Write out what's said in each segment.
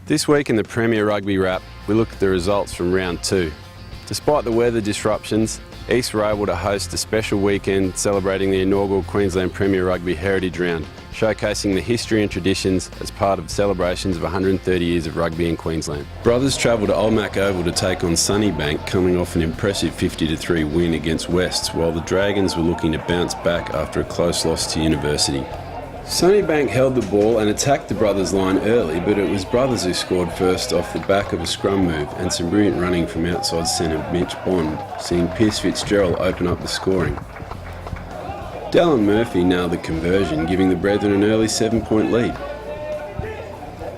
This week in the Premier Rugby Wrap, we look at the results from round 2. Despite the weather disruptions, East were able to host a special weekend celebrating the inaugural Queensland Premier Rugby Heritage Round, showcasing the history and traditions as part of celebrations of 130 years of rugby in Queensland. Brothers travelled to Old Oval to take on Sunnybank, coming off an impressive 50-3 win against Wests, while the Dragons were looking to bounce back after a close loss to University. Sunnybank held the ball and attacked the Brothers line early, but it was Brothers who scored first off the back of a scrum move and some brilliant running from outside centre Mitch Bond, seeing Pierce Fitzgerald open up the scoring. Dallin Murphy nailed the conversion, giving the Brethren an early 7-point lead.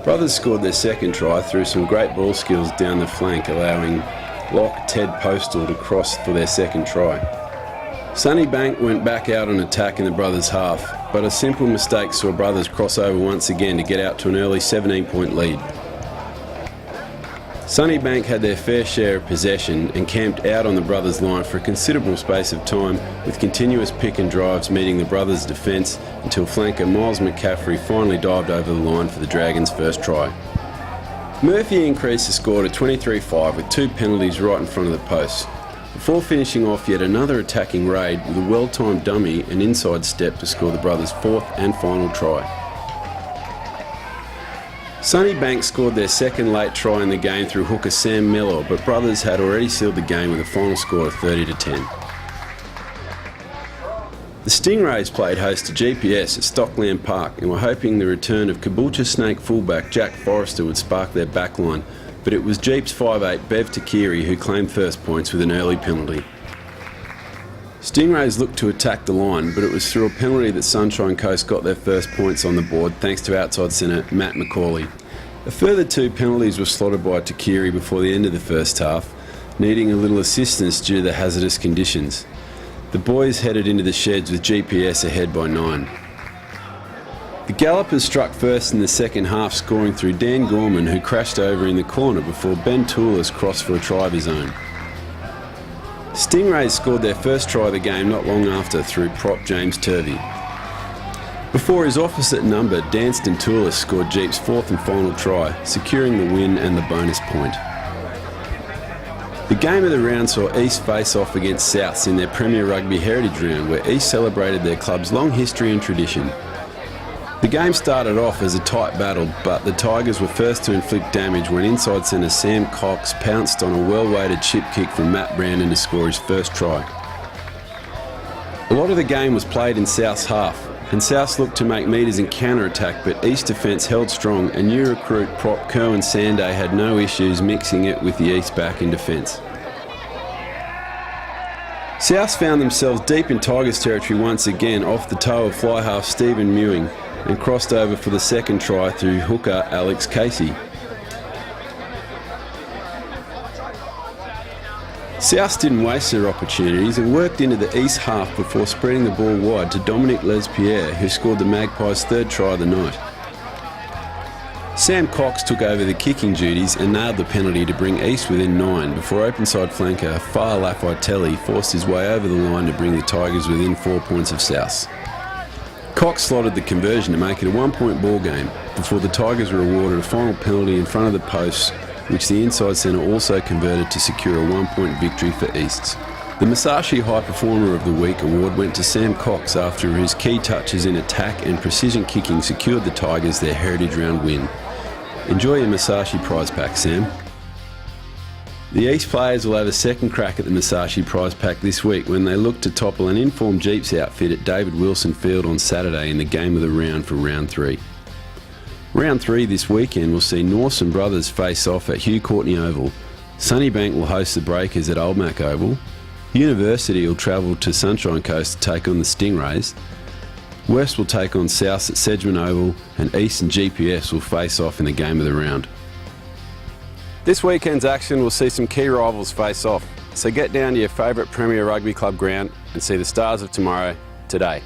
Brothers scored their second try through some great ball skills down the flank, allowing lock Ted Postal to cross for their second try. Sunnybank went back out on attack in the Brothers' half, but a simple mistake saw Brothers cross over once again to get out to an early 17-point lead. Sunnybank had their fair share of possession and camped out on the Brothers' line for a considerable space of time, with continuous pick and drives meeting the Brothers' defence until flanker Miles McCaffrey finally dived over the line for the Dragons' first try. Murphy increased the score to 23-5 with 2 penalties right in front of the post, before finishing off yet another attacking raid with a well-timed dummy and inside step to score the Brothers' 4th and final try. Sunnybank scored their second late try in the game through hooker Sam Miller, but Brothers had already sealed the game with a final score of 30-10. The Stingrays played host to GPS at Stockland Park and were hoping the return of Caboolture Snake fullback Jack Forrester would spark their backline, but it was Jeep's 5'8" Bev Takiri who claimed first points with an early penalty. Stingrays looked to attack the line, but it was through a penalty that Sunshine Coast got their first points on the board thanks to outside centre Matt McCauley. A further 2 penalties were slotted by Takiri before the end of the first half, needing a little assistance due to the hazardous conditions. The boys headed into the sheds with GPS ahead by 9. The Gallopers struck first in the second half, scoring through Dan Gorman, who crashed over in the corner before Ben Toulis crossed for a try of his own. Stingrays scored their first try of the game not long after through prop James Turvey. Before his opposite number, Danston Toulis scored Jeep's 4th and final try, securing the win and the bonus point. The game of the round saw East face off against Souths in their Premier Rugby Heritage Round, where East celebrated their club's long history and tradition. The game started off as a tight battle, but the Tigers were first to inflict damage when inside centre Sam Cox pounced on a well-weighted chip kick from Matt Brandon to score his first try. A lot of the game was played in South's half, and Souths looked to make metres in counter-attack, but East defence held strong and new recruit prop Kerwin Sanday had no issues mixing it with the East back in defence. Souths found themselves deep in Tigers territory once again off the toe of fly half Stephen Mewing, and crossed over for the second try through hooker Alex Casey. Souths didn't waste their opportunities and worked into the East half before spreading the ball wide to Dominic Lespierre, who scored the Magpies' 3rd try of the night. Sam Cox took over the kicking duties and nailed the penalty to bring East within 9 before open-side flanker Far Lafitelli forced his way over the line to bring the Tigers within 4 points of Souths. Cox slotted the conversion to make it a 1-point ball game before the Tigers were awarded a final penalty in front of the posts, which the inside centre also converted to secure a 1-point victory for Easts. The Musashi High Performer of the Week award went to Sam Cox after his key touches in attack and precision kicking secured the Tigers their Heritage Round win. Enjoy your Musashi prize pack, Sam. The East players will have a second crack at the Musashi prize pack this week when they look to topple an informed Jeeps outfit at David Wilson Field on Saturday in the game of the round for round 3. Round 3 this weekend will see Norse and Brothers face off at Hugh Courtney Oval. Sunnybank will host the Breakers at Old Oval. University will travel to Sunshine Coast to take on the Stingrays. West will take on South at Sedgman Oval, and East and GPS will face off in the game of the round. This weekend's action will see some key rivals face off, so get down to your favourite Premier Rugby Club ground and see the Stars of tomorrow today.